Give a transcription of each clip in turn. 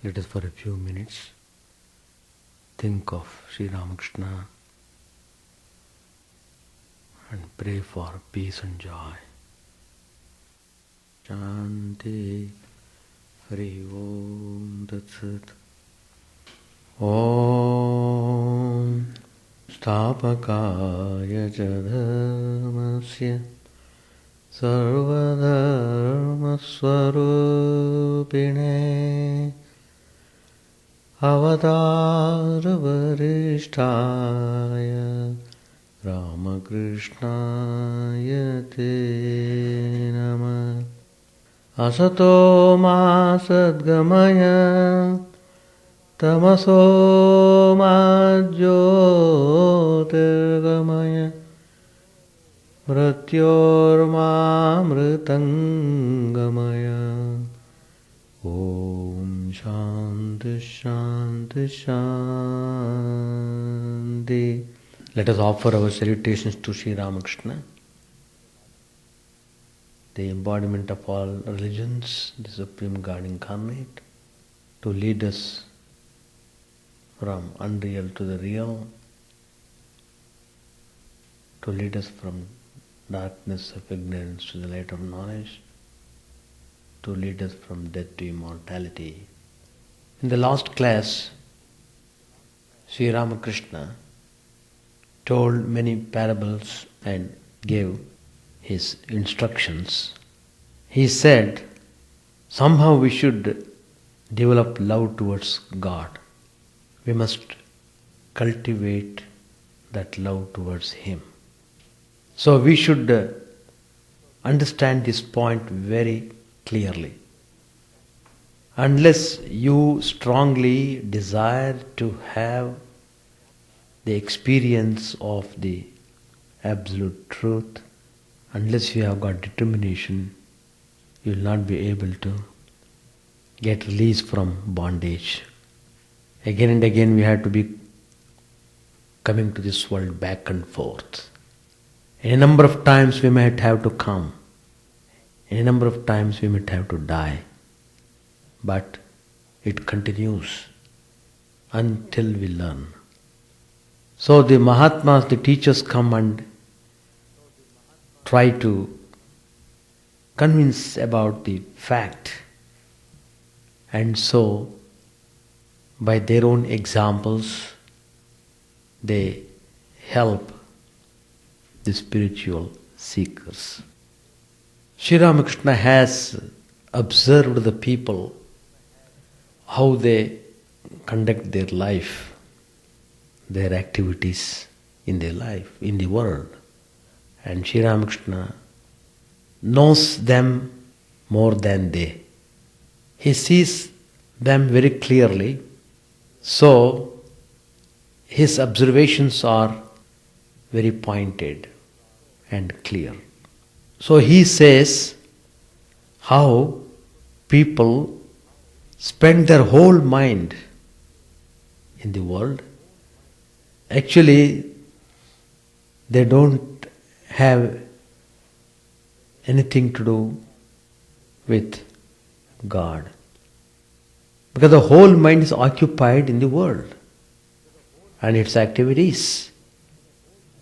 Let us for a few minutes think of Sri Ramakrishna and pray for peace and joy. Shanti Hari Om Tat Sat Om Stapakaya Dharmasya Sarvadharma Swarupine Avatar Varishtaya Ramakrishna Te Namah Asato Ma Sadgamaya Tamaso Ma Jyotirgamaya Mrityorma Mritangamaya Om Shanti Shanti Shanti. Let us offer our salutations to Sri Ramakrishna, the embodiment of all religions, the Supreme God incarnate, to lead us from unreal to the real, to lead us from darkness of ignorance to the light of knowledge, to lead us from death to immortality. In the last class, Sri Ramakrishna told many parables and gave his instructions. He said, somehow we should develop love towards God. We must cultivate that love towards Him. So we should understand this point very clearly. Unless you strongly desire to have the experience of the absolute truth, unless you have got determination, you will not be able to get release from bondage. Again and again we have to be coming to this world back and forth. A number of times we might have to come. A number of times we might have to die. But it continues until we learn. So the Mahatmas, the teachers come and try to convince about the fact. And so, by their own examples, they help the spiritual seekers. Sri Ramakrishna has observed the people, how they conduct their life, their activities in their life, in the world. And Sri Ramakrishna knows them more than they. He sees them very clearly. So, his observations are very pointed and clear. So he says how people spend their whole mind in the world. Actually, they don't have anything to do with God. Because the whole mind is occupied in the world and its activities.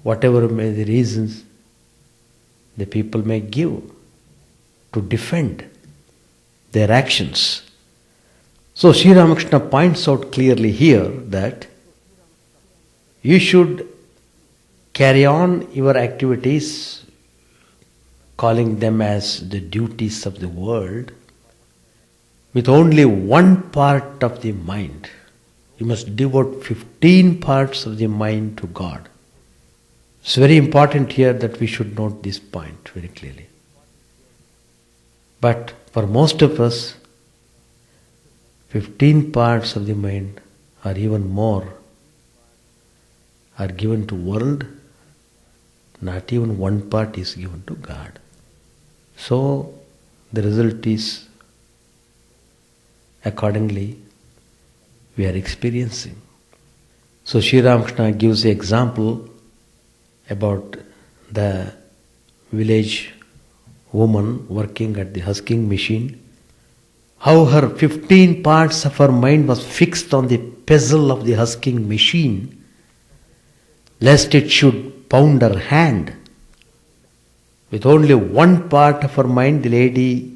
Whatever may the reasons the people may give to defend their actions. So Sri Ramakrishna points out clearly here that you should carry on your activities, calling them as the duties of the world, with only one part of the mind. You must devote 15 parts of the mind to God. It's very important here that we should note this point very clearly. But for most of us, 15 parts of the mind or even more are given to world, not even one part is given to God. So the result is accordingly we are experiencing. So Sri Ramakrishna gives the example about the village woman working at the husking machine, how her 15 parts of her mind was fixed on the pestle of the husking machine, lest it should pound her hand. With only one part of her mind, the lady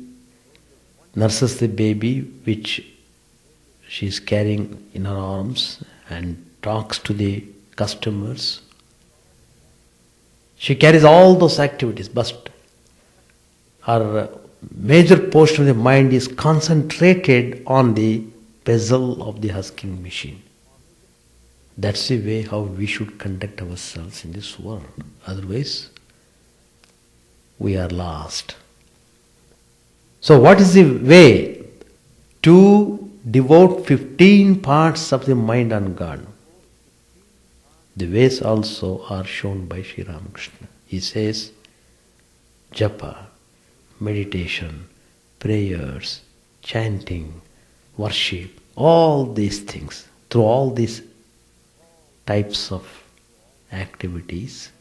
nurses the baby which she is carrying in her arms and talks to the customers. She carries all those activities, but her major portion of the mind is concentrated on the bezel of the husking machine. That's the way how we should conduct ourselves in this world. Otherwise, we are lost. So what is the way to devote 15 parts of the mind on God? The ways also are shown by Sri Ramakrishna. He says, japa, meditation, prayers, chanting, worship, all these things, through all these types of activities,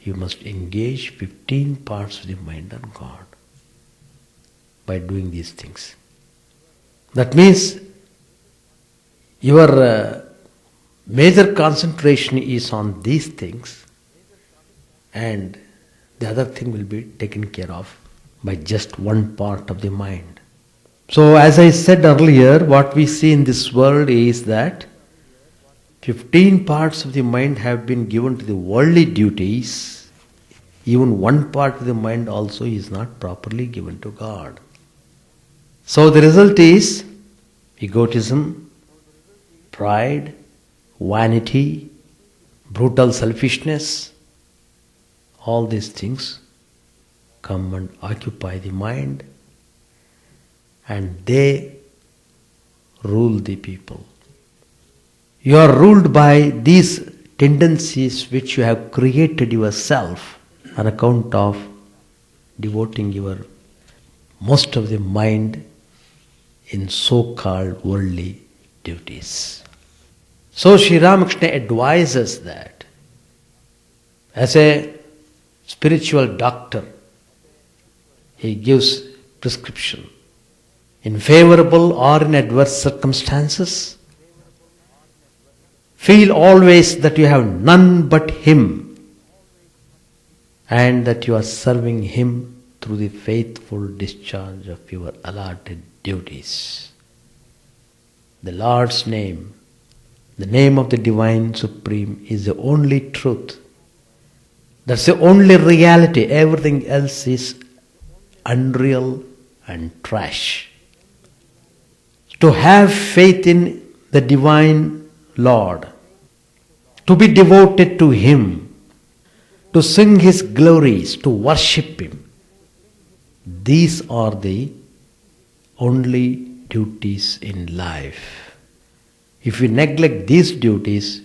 you must engage 15 parts of the mind on God by doing these things. That means your major concentration is on these things, and the other thing will be taken care of by just one part of the mind. So as I said earlier, what we see in this world is that 15 parts of the mind have been given to the worldly duties. Even one part of the mind also is not properly given to God. So the result is egotism, pride, vanity, brutal selfishness. All these things come and occupy the mind, and they rule the people. You are ruled by these tendencies which you have created yourself on account of devoting your most of the mind in so-called worldly duties. So Sri Ramakrishna advises that as a spiritual doctor, he gives prescription. In favorable or in adverse circumstances, feel always that you have none but Him, and that you are serving Him through the faithful discharge of your allotted duties. The Lord's name, the name of the Divine Supreme, is the only truth. That's the only reality. Everything else is unreal and trash. To have faith in the Divine Lord, to be devoted to Him, to sing His glories, to worship Him, these are the only duties in life. If you neglect these duties,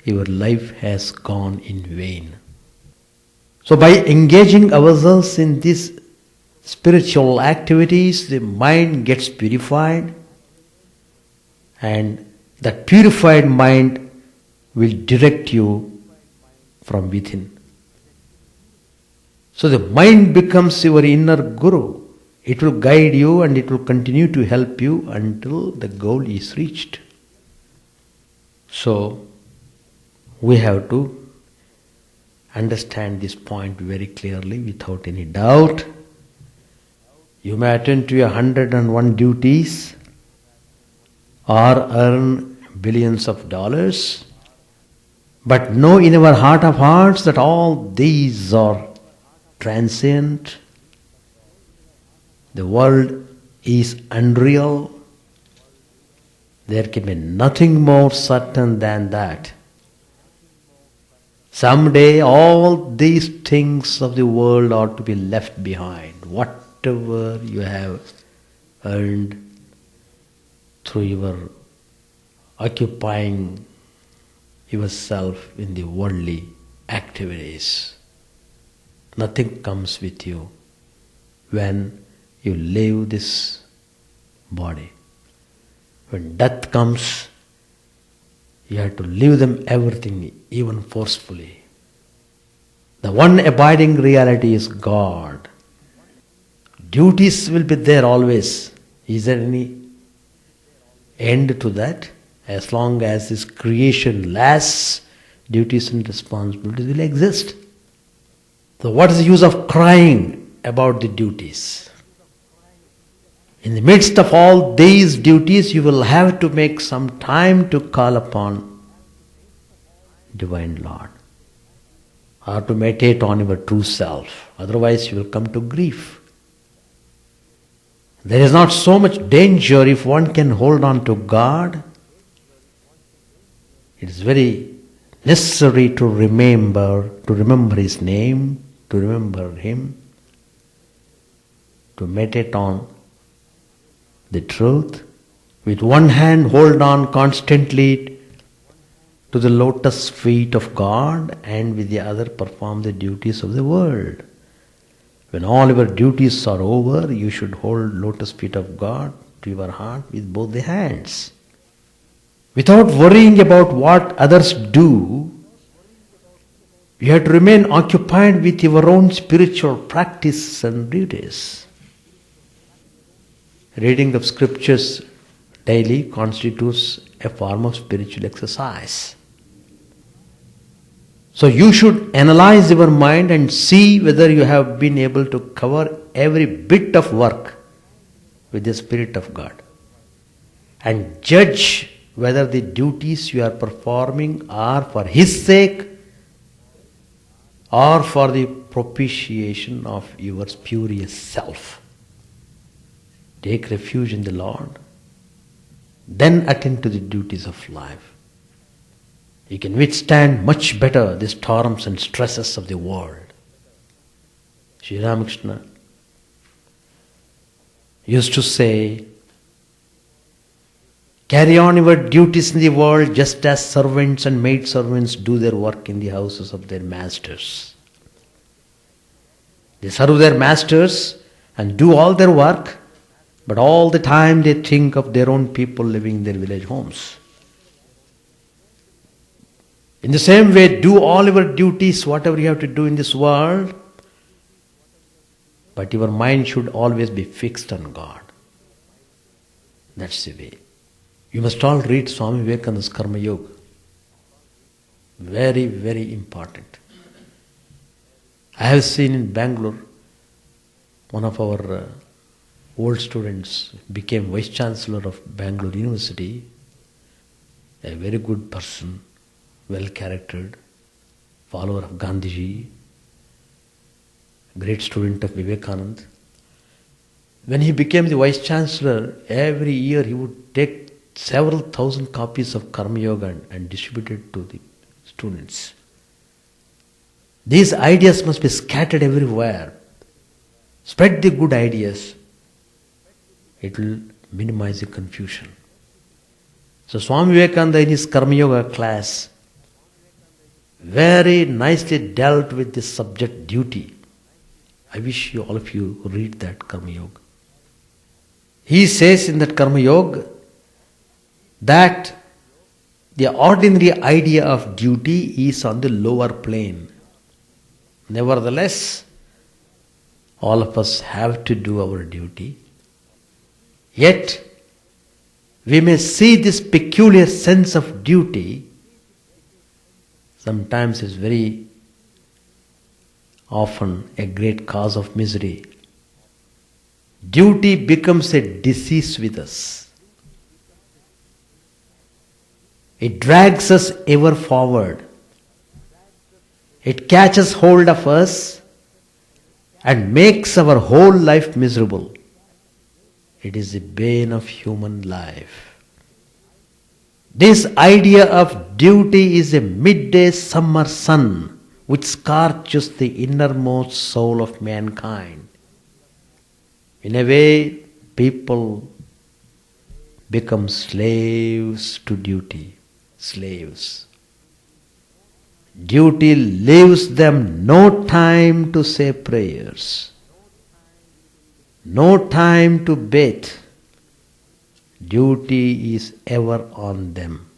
your life has gone in vain. So by engaging ourselves in these spiritual activities, the mind gets purified, and that purified mind will direct you from within. So the mind becomes your inner guru. It will guide you and it will continue to help you until the goal is reached. So we have to understand this point very clearly without any doubt. You may attend to 101 duties or earn billions of dollars, but know in our heart of hearts that all these are transient. The world is unreal. There can be nothing more certain than that. Someday all these things of the world are to be left behind. Whatever you have earned through your occupying yourself in the worldly activities, nothing comes with you when you leave this body. When death comes, you have to leave them everything, even forcefully. The one abiding reality is God. Duties will be there always. Is there any end to that? As long as this creation lasts, duties and responsibilities will exist. So what is the use of crying about the duties? In the midst of all these duties, you will have to make some time to call upon Divine Lord, or to meditate on your true self. Otherwise you will come to grief. There is not so much danger if one can hold on to God. It is very necessary to remember His name, to remember Him, to meditate on the truth. With one hand hold on constantly to the lotus feet of God, and with the other perform the duties of the world. When all your duties are over, you should hold lotus feet of God to your heart with both the hands. Without worrying about what others do, you have to remain occupied with your own spiritual practice and duties. Reading of scriptures daily constitutes a form of spiritual exercise. So you should analyze your mind and see whether you have been able to cover every bit of work with the Spirit of God, and judge whether the duties you are performing are for His sake or for the propitiation of your spurious self. Take refuge in the Lord, then attend to the duties of life. You can withstand much better the storms and stresses of the world. Sri Ramakrishna used to say, carry on your duties in the world just as servants and maidservants do their work in the houses of their masters. They serve their masters and do all their work, but all the time they think of their own people living in their village homes. In the same way, do all your duties, whatever you have to do in this world, but your mind should always be fixed on God. That's the way. You must all read Swami Vivekananda's Karma Yoga. Very, very important. I have seen in Bangalore, one of our old students became Vice Chancellor of Bangalore University, a very good person, well-charactered, follower of Gandhiji, great student of Vivekananda. When he became the Vice Chancellor, every year he would take several thousand copies of Karma Yoga and distribute it to the students. These ideas must be scattered everywhere. Spread the good ideas. It will minimize the confusion. So Swami Vivekananda in his Karma Yoga class very nicely dealt with the subject duty. I wish all of you read that Karma Yoga. He says in that Karma Yoga that the ordinary idea of duty is on the lower plane. Nevertheless, all of us have to do our duty. Yet, we may see this peculiar sense of duty. Sometimes it's very often a great cause of misery. Duty becomes a disease with us. It drags us ever forward. It catches hold of us and makes our whole life miserable. It is the bane of human life. This idea of duty is a midday summer sun which scorches the innermost soul of mankind. In a way, people become slaves to duty. Slaves. Duty leaves them no time to say prayers, no time to bathe. Duty is ever on them.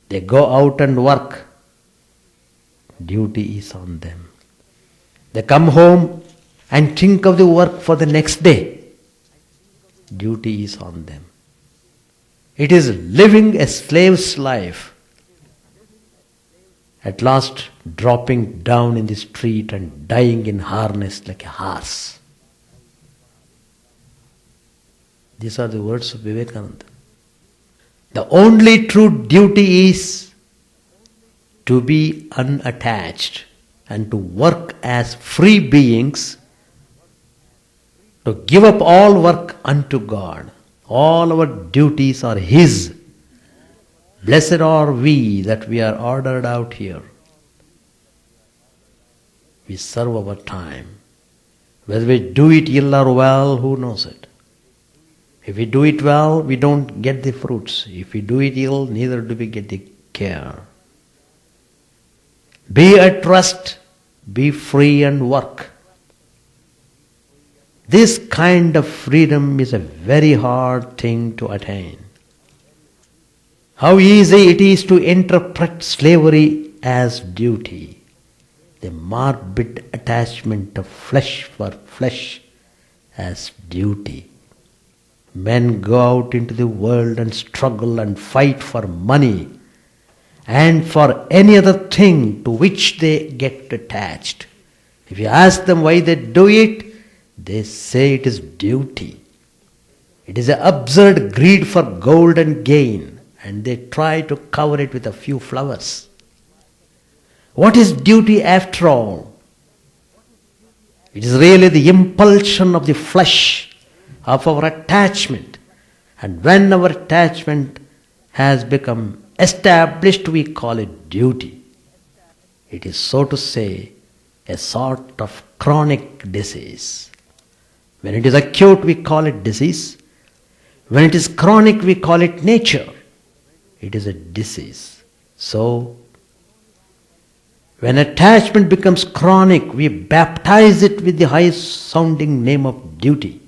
They go out and work. Duty is on them. They come home and think of the work for the next day. duty is on them. It is living a slave's life, at last dropping down in the street and dying in harness like a horse. These are the words of Vivekananda. The only true duty is to be unattached and to work as free beings, to give up all work unto God. All our duties are His. Blessed are we that we are ordered out here. We serve our time. Whether we do it ill or well, who knows it? If we do it well, we don't get the fruits. If we do it ill, neither do we get the care. Be at rest, be free and work. This kind of freedom is a very hard thing to attain. How easy it is to interpret slavery as duty, the morbid attachment of flesh for flesh as duty. Men go out into the world and struggle and fight for money and for any other thing to which they get attached. If you ask them why they do it, they say it is duty. It is an absurd greed for gold and gain, and they try to cover it with a few flowers. What is duty after all? It is really the impulsion of the flesh, of our attachment. And when our attachment has become established, we call it duty. It is, so to say, a sort of chronic disease. When it is acute, we call it disease. When it is chronic, we call it nature. It is a disease. So, when attachment becomes chronic, we baptize it with the highest sounding name of duty.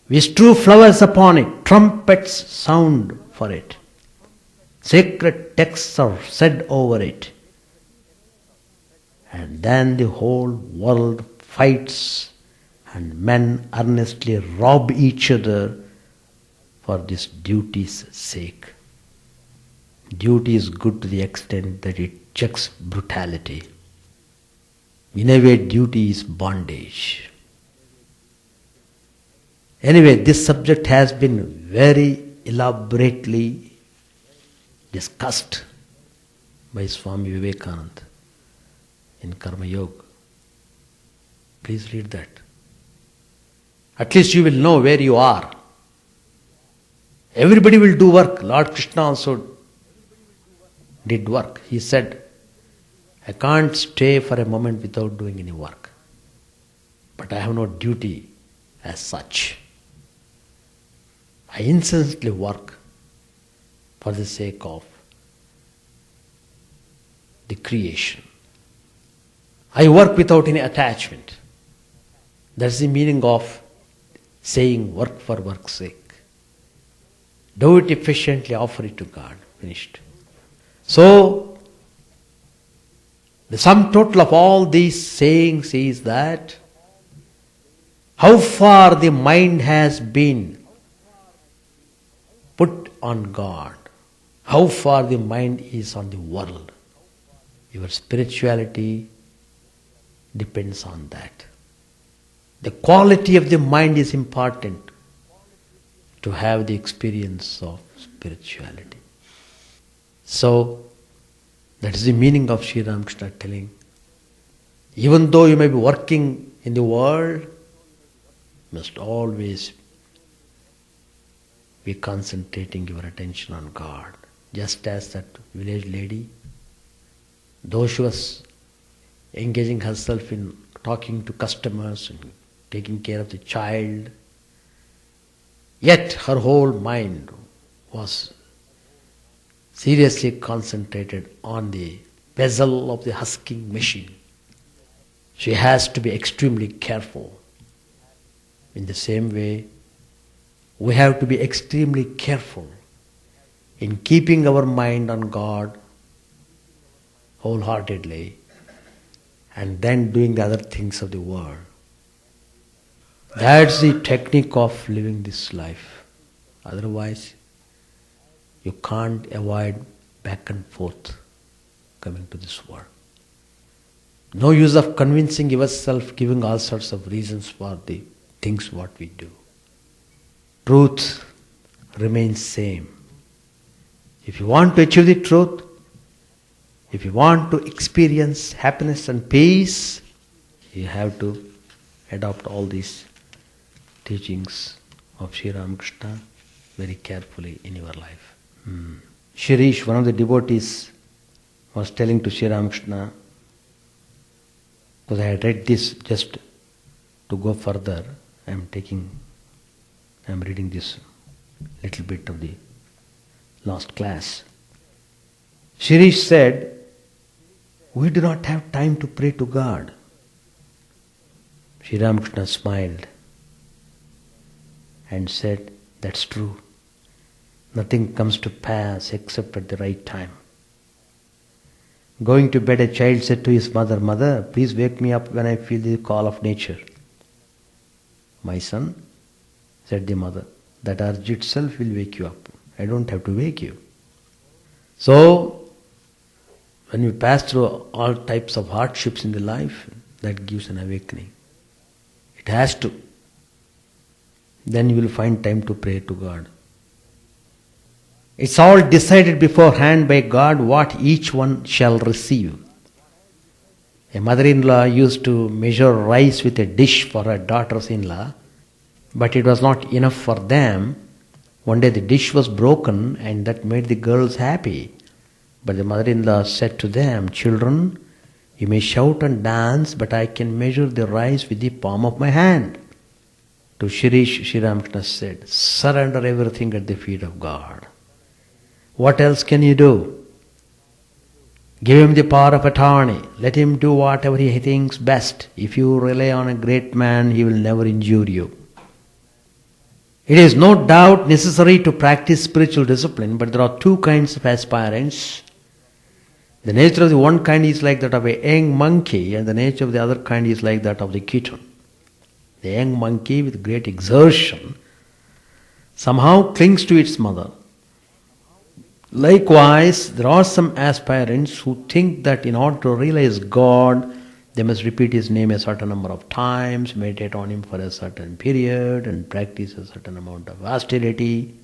We strew flowers upon it, trumpets sound for it. Sacred texts are said over it. And then the whole world fights and men earnestly rob each other for this duty's sake. Duty is good to the extent that it checks brutality. In a way, duty is bondage. Anyway, this subject has been very elaborately discussed by Swami Vivekananda in Karma Yoga. Please read that. At least you will know where you are. Everybody will do work. Lord Krishna also did work. He said, I can't stay for a moment without doing any work. But I have no duty as such. I incessantly work for the sake of the creation. I work without any attachment. That's the meaning of saying work for work's sake. Do it efficiently, offer it to God. Finished. So, the sum total of all these sayings is that how far the mind has been put on God, how far the mind is on the world. Your spirituality depends on that. The quality of the mind is important to have the experience of spirituality. So, that is the meaning of Sri Ramakrishna telling, even though you may be working in the world, you must always be concentrating your attention on God. Just as that village lady, though she was engaging herself in talking to customers and taking care of the child, yet her whole mind was seriously concentrated on the bezel of the husking machine. She has to be extremely careful. In the same way, we have to be extremely careful in keeping our mind on God wholeheartedly and then doing the other things of the world. That's the technique of living this life. Otherwise, you can't avoid back and forth coming to this world. No use of convincing yourself, giving all sorts of reasons for the things what we do. Truth remains same. If you want to achieve the truth, if you want to experience happiness and peace, you have to adopt all these teachings of Sri Ramakrishna very carefully in your life. Shirish, one of the devotees, was telling to Sri Ramakrishna, because I had read this just to go further, I am reading this little bit of the last class. Shirish said, we do not have time to pray to God. Sri Ramakrishna smiled and said, that's true. Nothing comes to pass except at the right time. Going to bed, a child said to his mother, Mother, please wake me up when I feel the call of nature. My son, said the mother, that urge itself will wake you up. I don't have to wake you. So, when we pass through all types of hardships in the life, that gives an awakening. It has to. Then you will find time to pray to God. It's all decided beforehand by God what each one shall receive. A mother-in-law used to measure rice with a dish for her daughters-in-law, but it was not enough for them. One day the dish was broken and that made the girls happy. But the mother-in-law said to them, Children, you may shout and dance, but I can measure the rice with the palm of my hand. To Shirish, Sri Ramakrishna said, surrender everything at the feet of God. What else can you do? Give him the power of attorney. Let him do whatever he thinks best. If you rely on a great man, he will never injure you. It is no doubt necessary to practice spiritual discipline, but there are two kinds of aspirants. The nature of the one kind is like that of a young monkey, and the nature of the other kind is like that of the kitten. The young monkey, with great exertion, somehow clings to its mother. Likewise, there are some aspirants who think that in order to realize God, they must repeat His name a certain number of times, meditate on Him for a certain period, and practice a certain amount of austerity.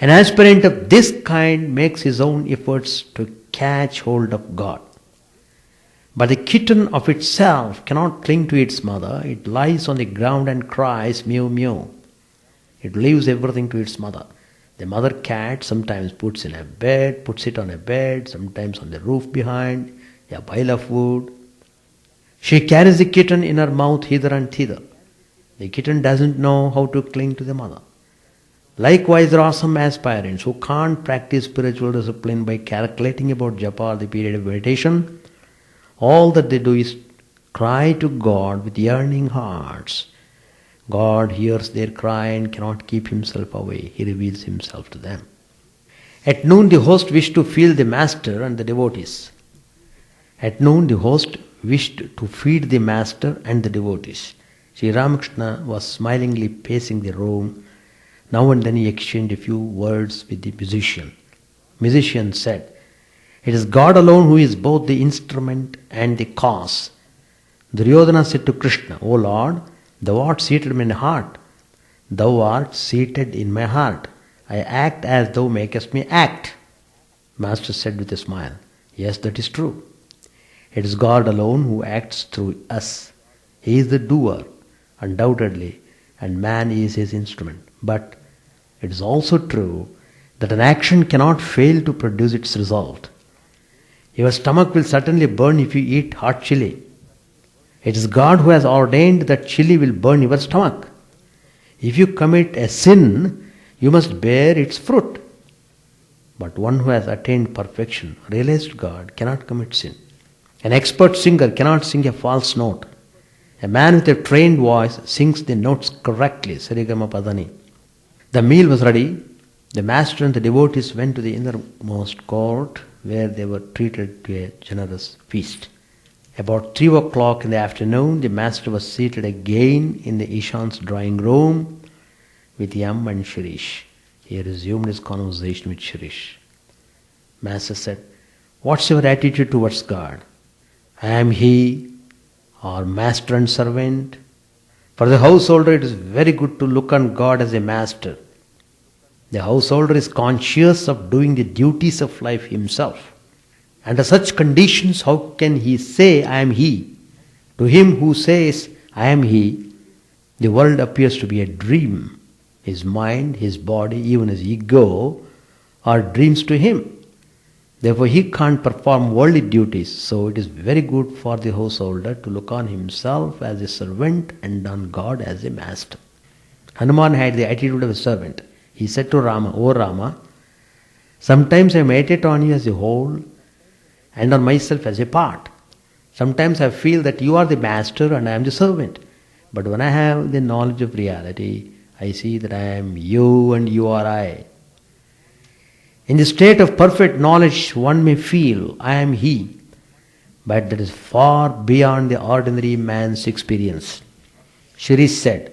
An aspirant of this kind makes his own efforts to catch hold of God. But the kitten of itself cannot cling to its mother. It lies on the ground and cries, mew mew. It leaves everything to its mother. The mother cat sometimes puts it on a bed, sometimes on the roof behind, a pile of wood. She carries the kitten in her mouth hither and thither. The kitten doesn't know how to cling to the mother. Likewise, there are some aspirants who can't practice spiritual discipline by calculating about japa or the period of meditation. All that they do is cry to God with yearning hearts. God hears their cry and cannot keep Himself away. He reveals Himself to them. At noon, the host wished to feed the master and the devotees. At noon, the host wished to feed the master and the devotees. Sri Ramakrishna was smilingly pacing the room. Now and then he exchanged a few words with the musician. Musician said, It is God alone who is both the instrument and the cause. Duryodhana said to Krishna, O Lord, Thou art seated in my heart. Thou art seated in my heart. I act as Thou makest me act. Master said with a smile, Yes, that is true. It is God alone who acts through us. He is the doer, undoubtedly, and man is His instrument. But it is also true that an action cannot fail to produce its result. Your stomach will certainly burn if you eat hot chili. It is God who has ordained that chili will burn your stomach. If you commit a sin, you must bear its fruit. But one who has attained perfection, realized God, cannot commit sin. An expert singer cannot sing a false note. A man with a trained voice sings the notes correctly. Sarigama Padani. The meal was ready. The master and the devotees went to the innermost court where they were treated to a generous feast. About 3 o'clock in the afternoon, the master was seated again in the Ishan's drawing room with Yam and Shirish. He resumed his conversation with Shirish. Master said, "What's your attitude towards God? I am He, or master and servant? For the householder, it is very good to look on God as a master. The householder is conscious of doing the duties of life himself. Under such conditions, how can he say, I am He? To him who says, I am He, the world appears to be a dream. His mind, his body, even his ego are dreams to him. Therefore, he can't perform worldly duties. So it is very good for the householder to look on himself as a servant and on God as a master." Hanuman had the attitude of a servant. He said to Rama, "O Rama, sometimes I meditate on you as a whole and on myself as a part. Sometimes I feel that you are the master and I am the servant. But when I have the knowledge of reality, I see that I am you and you are I. In the state of perfect knowledge, one may feel, I am He, but that is far beyond the ordinary man's experience." Shirish said,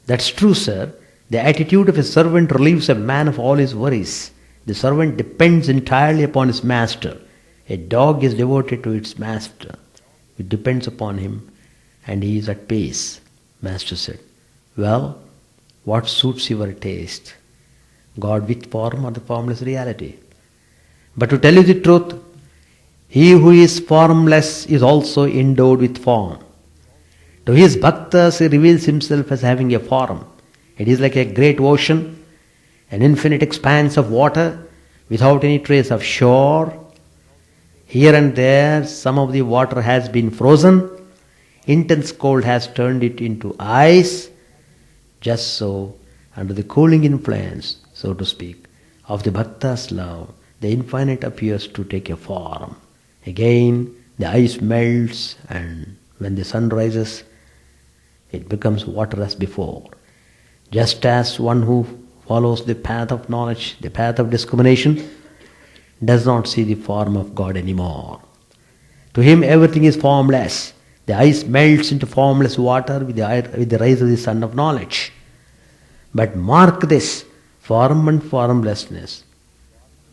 "That's true, sir. The attitude of a servant relieves a man of all his worries. The servant depends entirely upon his master. A dog is devoted to its master. It depends upon him and he is at peace." Master said, "Well, what suits your taste? God with form or the formless reality? But to tell you the truth, he who is formless is also endowed with form. To his bhaktas he reveals himself as having a form. It is like a great ocean, an infinite expanse of water without any trace of shore. Here and there some of the water has been frozen. Intense cold has turned it into ice. Just so, under the cooling influence, so to speak, of the bhakta's love, the infinite appears to take a form. Again, the ice melts, and when the sun rises, it becomes water as before. Just as one who follows the path of knowledge, the path of discrimination, does not see the form of God anymore. To him everything is formless. The ice melts into formless water with the rise of the sun of knowledge. But mark this, form and formlessness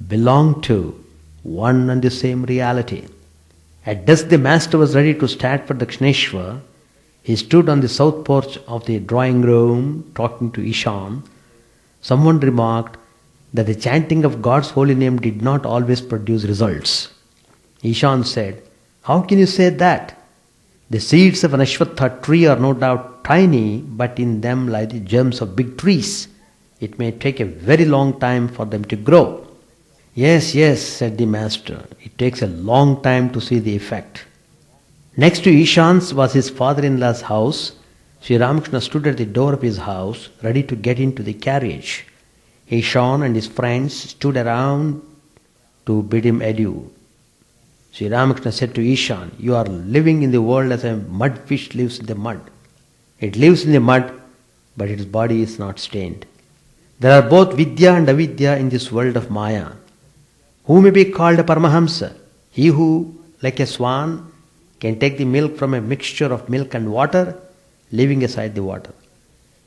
belong to one and the same reality. At dusk the master was ready to start for Dakshineshwar. He stood on the south porch of the drawing room talking to Ishan. Someone remarked that the chanting of God's holy name did not always produce results. Ishan said, "How can you say that? The seeds of an Ashwatha tree are no doubt tiny, but in them lie the germs of big trees. It may take a very long time for them to grow." Yes, yes, said the master. It takes a long time to see the effect. Next to Ishan's was his father-in-law's house. Sri Ramakrishna stood at the door of his house, ready to get into the carriage. Ishan and his friends stood around to bid him adieu. Sri Ramakrishna said to Ishan, "You are living in the world as a mudfish lives in the mud. It lives in the mud, but its body is not stained. There are both Vidya and Avidya in this world of Maya. Who may be called a Paramahamsa? He who, like a swan, can take the milk from a mixture of milk and water, leaving aside the water.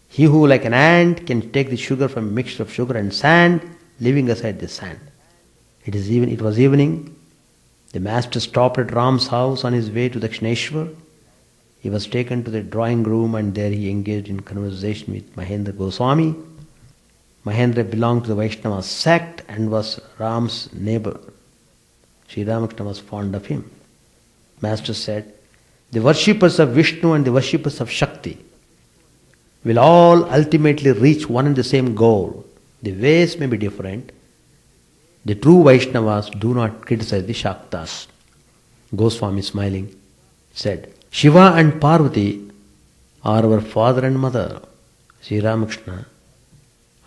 He who, like an ant, can take the sugar from a mixture of sugar and sand, leaving aside the sand." It was evening. The master stopped at Ram's house on his way to Dakshineshwar. He was taken to the drawing room and there he engaged in conversation with Mahendra Goswami. Mahendra belonged to the Vaishnava sect and was Ram's neighbor. Sri Ramakrishna was fond of him. Master said, "The worshippers of Vishnu and the worshippers of Shakti will all ultimately reach one and the same goal. The ways may be different. The true Vaishnavas do not criticize the Shaktas." Goswami, smiling, said, "Shiva and Parvati are our father and mother." Sri Ramakrishna,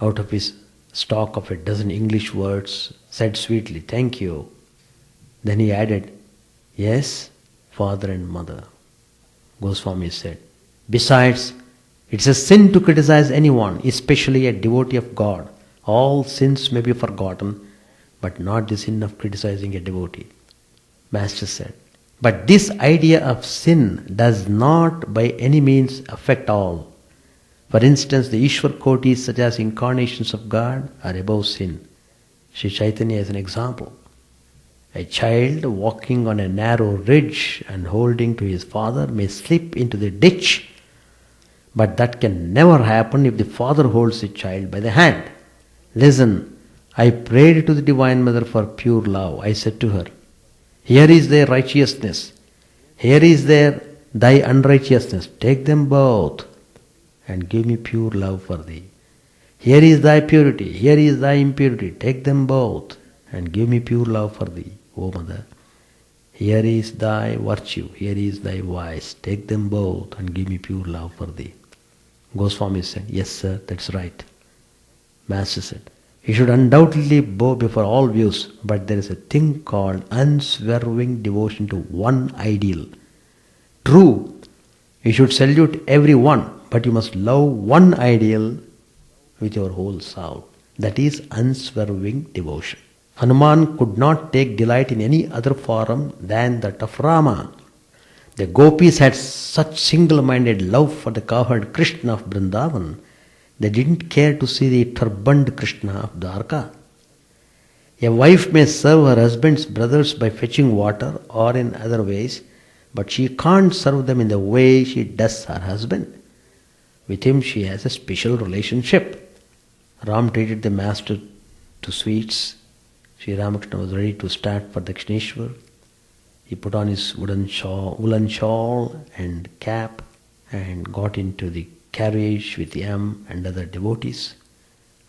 out of his stock of a dozen English words, said sweetly, "Thank you." Then he added, "Yes, father and mother." Goswami said, "Besides, it's a sin to criticize anyone, especially a devotee of God. All sins may be forgotten, but not the sin of criticizing a devotee." Master said, But this idea of sin does not by any means affect all. For instance, the Ishwar Kotis such as incarnations of God are above sin. Sri Chaitanya is an example. A child walking on a narrow ridge and holding to his father may slip into the ditch, but that can never happen if the father holds the child by the hand. Listen, I prayed to the Divine Mother for pure love. I said to her, here is their righteousness, here is thy unrighteousness. Take them both and give me pure love for thee. Here is thy purity, here is thy impurity. Take them both and give me pure love for thee, O Mother. Here is thy virtue, here is thy vice. Take them both and give me pure love for thee. Goswami said, yes sir, that's right. Master said, he should undoubtedly bow before all views, but there is a thing called unswerving devotion to one ideal. True, you should salute everyone, but you must love one ideal with your whole soul. That is unswerving devotion. Hanuman could not take delight in any other form than that of Rama. The gopis had such single-minded love for the cowherd Krishna of Vrindavan. They didn't care to see the turbaned Krishna of Dwarka. A wife may serve her husband's brothers by fetching water or in other ways, but she can't serve them in the way she does her husband. With him she has a special relationship. Ram treated the master to sweets. Sri Ramakrishna was ready to start for Dakshineshwar. He put on his woolen shawl and cap and got into the carriage with Yam and other devotees.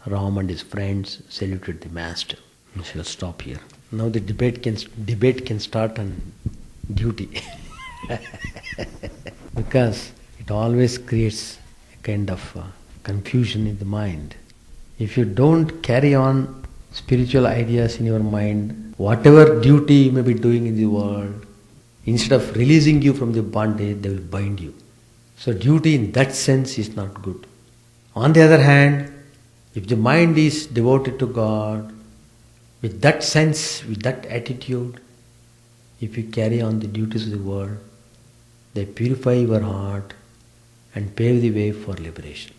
Ram and his friends saluted the master. We shall stop here. Now the debate can start on duty. Because it always creates a kind of confusion in the mind. If you don't carry on spiritual ideas in your mind, whatever duty you may be doing in the world, instead of releasing you from the bondage, they will bind you. So duty in that sense is not good. On the other hand, if the mind is devoted to God, with that sense, with that attitude, if you carry on the duties of the world, they purify your heart and pave the way for liberation.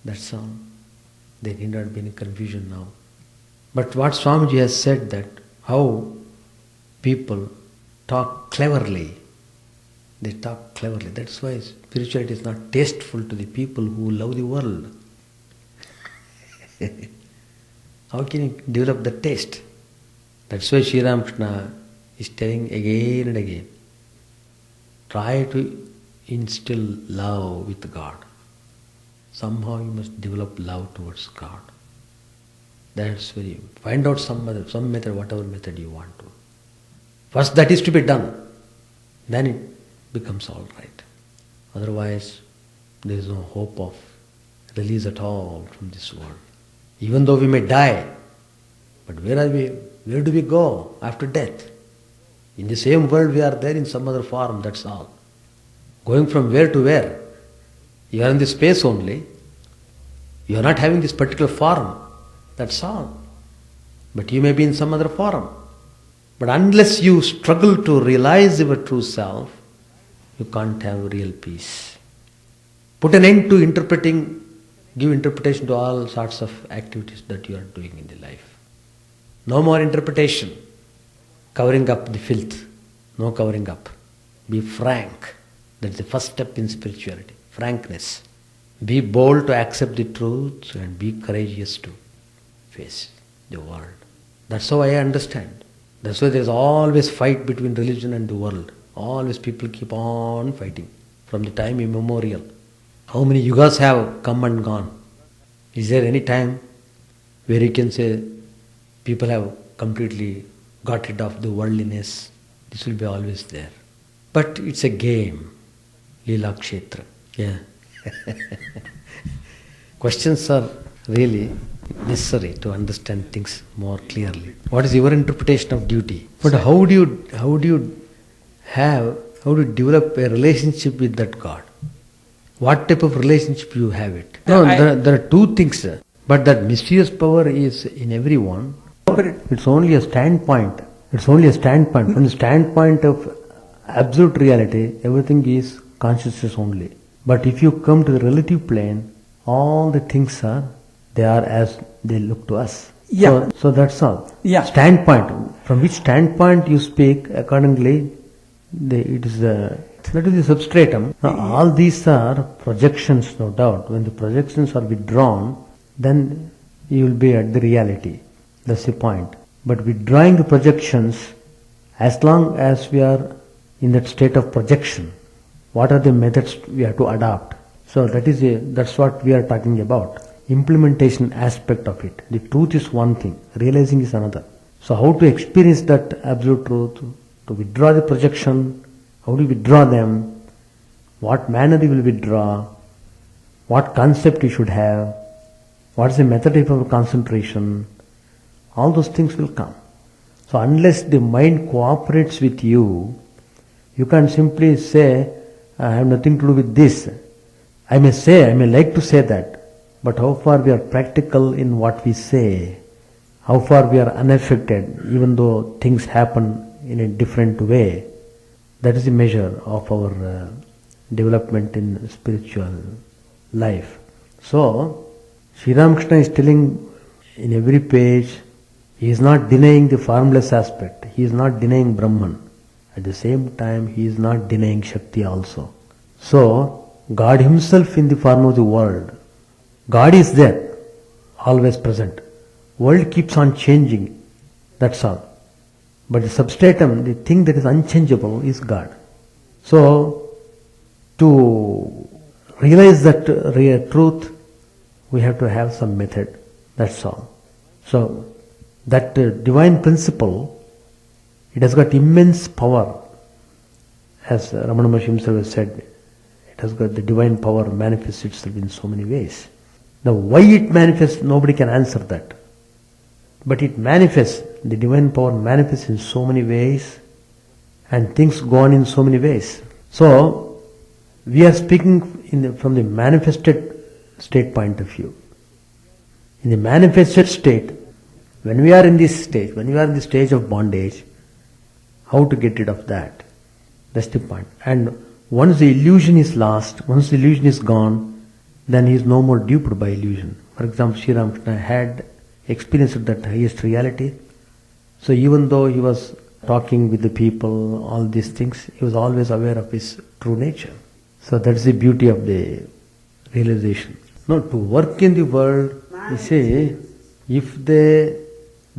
That's all. There need not be any confusion now. But what Swamiji has said, that how people talk cleverly, they talk cleverly. That's why spirituality is not tasteful to the people who love the world. How can you develop the taste? That's why Sri Ramakrishna is telling again and again, try to instill love with God. Somehow you must develop love towards God. That's very, find out some method, whatever method you want to. First that is to be done, then it becomes all right. Otherwise, there is no hope of release at all from this world. Even though we may die, but where are we? Where do we go after death? In the same world we are there in some other form, that's all. Going from where to where? You are in this space only. You are not having this particular form. That's all. But you may be in some other form. But unless you struggle to realize your true self, you can't have real peace. Put an end to give interpretation to all sorts of activities that you are doing in the life. No more interpretation. Covering up the filth. No covering up. Be frank. That's the first step in spirituality. Frankness. Be bold to accept the truth and be courageous to face the world. That's how I understand. That's why there is always fight between religion and the world. Always people keep on fighting from the time immemorial. How many yugas have come and gone? Is there any time where you can say people have completely got rid of the worldliness? This will be always there. But it's a game. Leela Kshetra. Yeah. Questions are really necessary to understand things more clearly. What is your interpretation of duty? But how do you develop a relationship with that God? What type of relationship you have it? No, there are two things. But that mysterious power is in everyone. It's only a standpoint. It's only a standpoint. From the standpoint of absolute reality, everything is consciousness only. But if you come to the relative plane, all the things they are as they look to us. Yeah. So that's all. Yeah. Standpoint. From which standpoint you speak, accordingly, it is that is the substratum. Now, all these are projections, no doubt. When the projections are withdrawn, then you will be at the reality. That's the point. But withdrawing the projections, as long as we are in that state of projection, what are the methods we have to adopt? So that's what we are talking about. Implementation aspect of it. The truth is one thing, realizing is another. So how to experience that absolute truth, to withdraw the projection, how do you withdraw them, what manner you will withdraw, what concept you should have, what is the method of our concentration, all those things will come. So unless the mind cooperates with you, you can't simply say, I have nothing to do with this. I may like to say that, but how far we are practical in what we say, how far we are unaffected, even though things happen in a different way, that is the measure of our development in spiritual life. So, Sri Ramakrishna is telling in every page, he is not denying the formless aspect, he is not denying Brahman. At the same time, he is not denying Shakti also. So, God himself in the form of the world, God is there, always present. World keeps on changing, that's all. But the substratum, the thing that is unchangeable is God. So, to realize that real truth, we have to have some method, that's all. So, that divine principle, it has got immense power. As Ramana Maharshi himself has said, it has got the divine power manifests itself in so many ways. Now, why it manifests, nobody can answer that. But it manifests, the divine power manifests in so many ways, and things go on in so many ways. So, we are speaking from the manifested state point of view. In the manifested state, when we are in this stage, when we are in the stage of bondage, how to get rid of that? That's the point. And once the illusion is lost, once the illusion is gone, then he is no more duped by illusion. For example, Sri Ramakrishna had experienced that highest reality. So even though he was talking with the people, all these things, he was always aware of his true nature. So that's the beauty of the realization. Now, to work in the world, you see, if they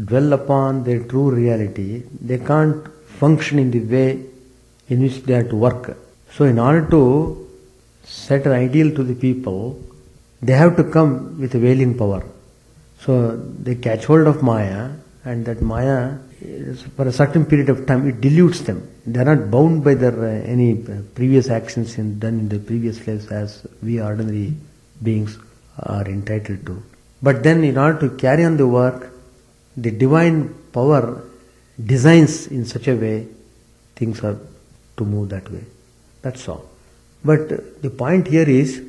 dwell upon their true reality, they can't function in the way in which they are to work. So in order to set an ideal to the people, they have to come with a veiling power. So they catch hold of Maya, and that Maya, for a certain period of time, it dilutes them. They are not bound by their any previous actions done in the previous lives as we ordinary beings are entitled to. But then in order to carry on the work, the divine power designs in such a way, things are to move that way. That's all. But the point here is,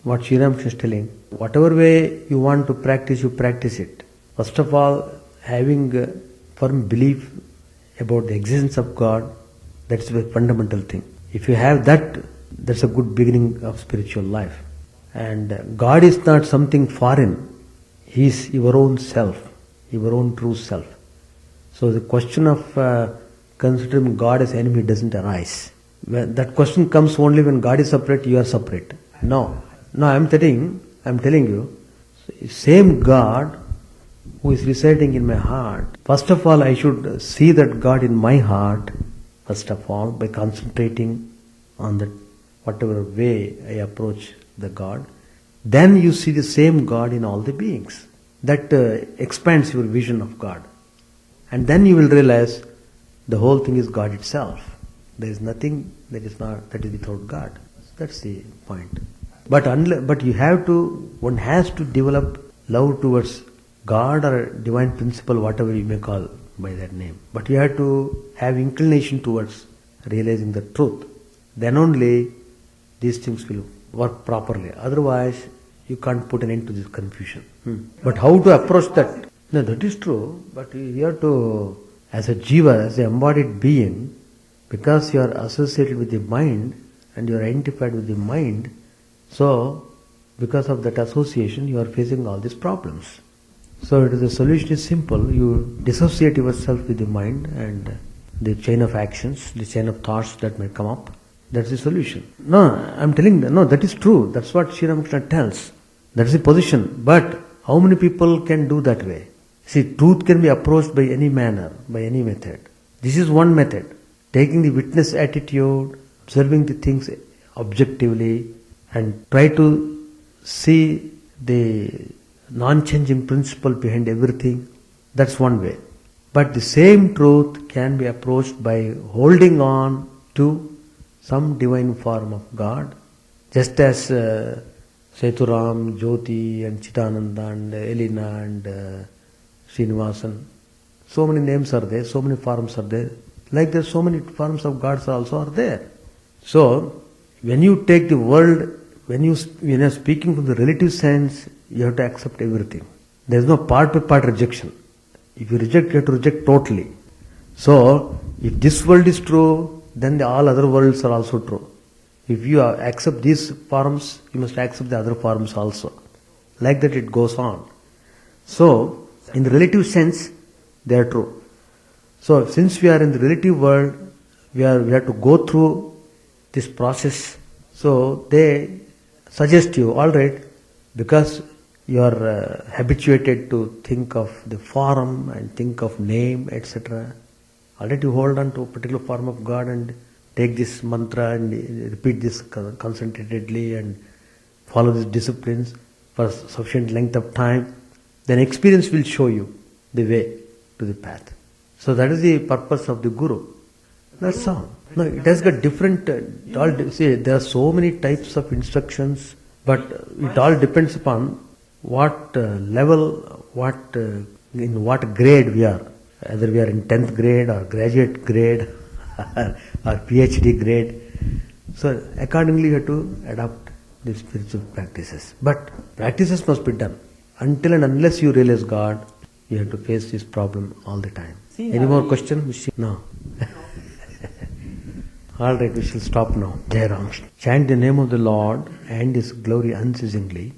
what Sri Ramakrishna is telling, whatever way you want to practice, you practice it. First of all, having a firm belief about the existence of God, that's the fundamental thing. If you have that, that's a good beginning of spiritual life. And God is not something foreign. He is your own self, your own true self. So the question of considering God as enemy doesn't arise. That question comes only when God is separate, you are separate. No, I'm telling you, same God who is residing in my heart. First of all, I should see that God in my heart, first of all, by concentrating on that whatever way I approach the God. Then you see the same God in all the beings. That expands your vision of God. And then you will realize the whole thing is God itself. There is nothing that is without God. That's the point. But you have to, one has to develop love towards God or divine principle, whatever you may call by that name. But you have to have inclination towards realizing the truth. Then only these things will work properly. Otherwise, you can't put an end to this confusion. But how to approach that? No, that is true. But you have to, as a jiva, as an embodied being, Because you are associated with the mind and you are identified with the mind, so because of that association you are facing all these problems. So the solution is simple. You dissociate yourself with the mind and the chain of actions, the chain of thoughts that may come up. That's the solution. No, I'm telling no, that is true. That's what Sri Ramakrishna tells. That's the position. But how many people can do that way? See, truth can be approached by any manner, by any method. This is one method. Taking the witness attitude, observing the things objectively, and try to see the non-changing principle behind everything. That's one way. But the same truth can be approached by holding on to some divine form of God, just as Seturam, Jyoti and Chidananda and Elena and Srinivasan. So many names are there, so many forms are there. Like there, so many forms of gods also are there. So, when you take the world, when you are speaking from the relative sense, you have to accept everything. There is no part-by-part rejection. If you reject, you have to reject totally. So, if this world is true, then all other worlds are also true. If you accept these forms, you must accept the other forms also. Like that it goes on. So, in the relative sense, they are true. So, since we are in the relative world, we have to go through this process. So, they suggest you, alright, because you are habituated to think of the form and think of name, etc. Alright, you hold on to a particular form of God and take this mantra and repeat this concentratedly and follow these disciplines for sufficient length of time, then experience will show you the way to the path. So that is the purpose of the Guru. That's all. No, it has got different, see, there are so many types of instructions, but it all depends upon what level, in what grade we are. Either we are in 10th grade or graduate grade or PhD grade. So accordingly you have to adopt the spiritual practices. But practices must be done. Until and unless you realize God, you have to face this problem all the time. Any more questions? No. Alright, we shall stop now. Jai Ram. Chant the name of the Lord and His glory unceasingly,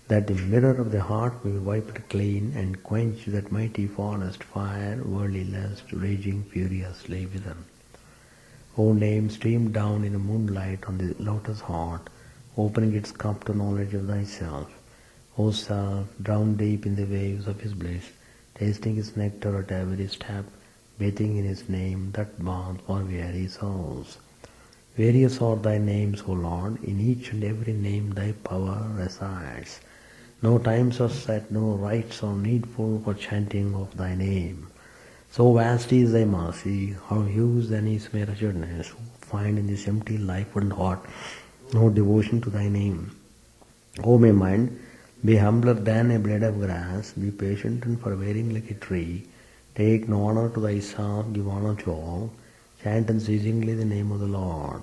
that the mirror of the heart may be wiped clean and quench that mighty forest fire, worldly lust, raging furiously within. O name, stream down in the moonlight on the lotus heart, opening its cup to knowledge of thyself. O self, drown deep in the waves of His bliss, tasting His nectar at every step, bathing in His name, that bath for weary souls. Various are thy names, O Lord, in each and every name thy power resides. No times are set, no rites are needful for chanting of thy name. So vast is thy mercy, how huge then is my wretchedness, who find in this empty life and heart no devotion to thy name. O my mind, be humbler than a blade of grass, be patient and forbearing like a tree, take no honor to thyself, give honor to all, chant unceasingly the name of the Lord.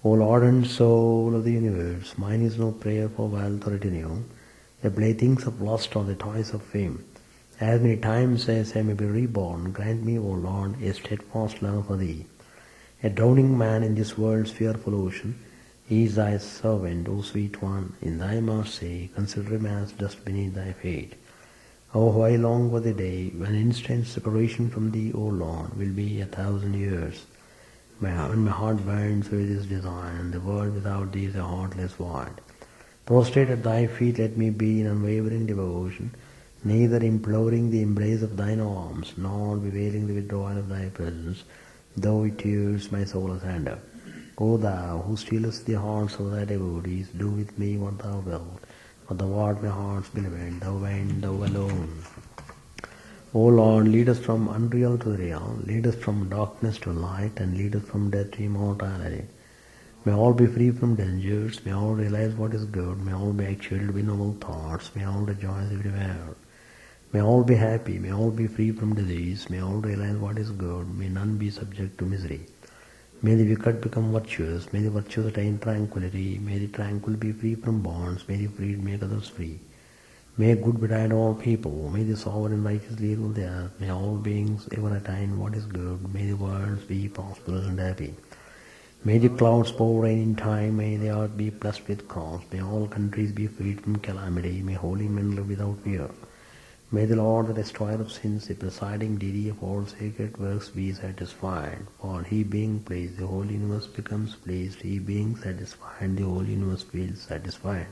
O Lord and soul of the universe, mine is no prayer for wealth or retinue, the playthings of lust or the toys of fame. As many times as I may be reborn, grant me, O Lord, a steadfast love for thee. A drowning man in this world's fearful ocean, he is thy servant, O sweet one, in thy mercy, consider him as dust beneath thy feet. Oh, how I long for the day when instant separation from thee, O Lord, will be 1,000 years. When my heart burns with this desire, and the world without thee is a heartless void. Prostrate at thy feet let me be in unwavering devotion, neither imploring the embrace of thine arms, nor bewailing the withdrawal of thy presence, though it tears my soul asunder. O thou, who stealest the hearts of thy devotees, do with me what thou wilt, for thou art my heart's beloved, thou and thou alone. O Lord, lead us from unreal to real, lead us from darkness to light, and lead us from death to immortality. May all be free from dangers, may all realize what is good, may all be actuated with noble thoughts, may all rejoice everywhere. May all be happy, may all be free from disease, may all realize what is good, may none be subject to misery. May the wicked become virtuous, may the virtuous attain tranquility, may the tranquil be free from bonds, may the freed make others free. May good betide all people. May the sovereign righteously rule the earth. May all beings ever attain what is good. May the world be prosperous and happy. May the clouds pour rain in time. May the earth be blessed with crops. May all countries be freed from calamity. May holy men live without fear. May the Lord, the destroyer of sins, the presiding deity of all sacred works, be satisfied. For he being pleased, the whole universe becomes pleased. He being satisfied, the whole universe feels satisfied.